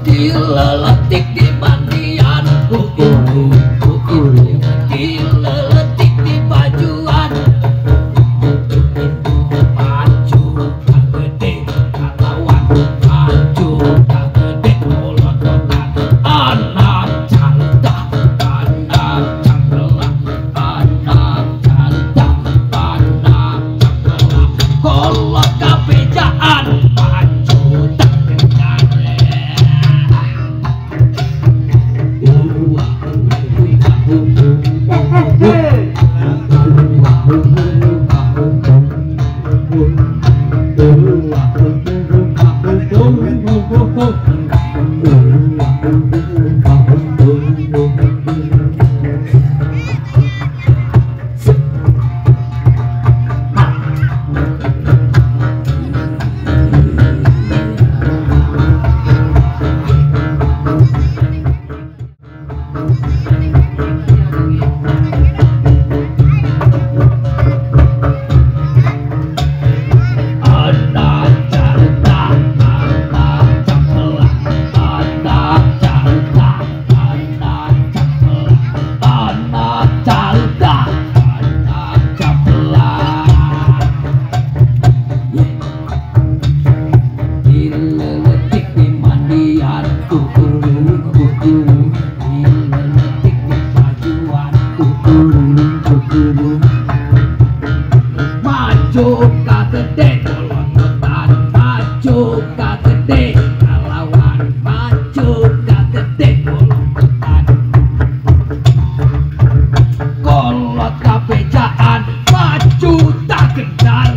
Dileletik di mandian dileletik di bajuan maju tak gede kalawan maju tak gede molototan anak cantik anak cangkelang anak cantik anak cangkelang kolot kabejaan maju tak gencar. Maju ka gede molototan maju ka gede kalawan maju ka gede molototan kolot kabejaan maju tak gencar.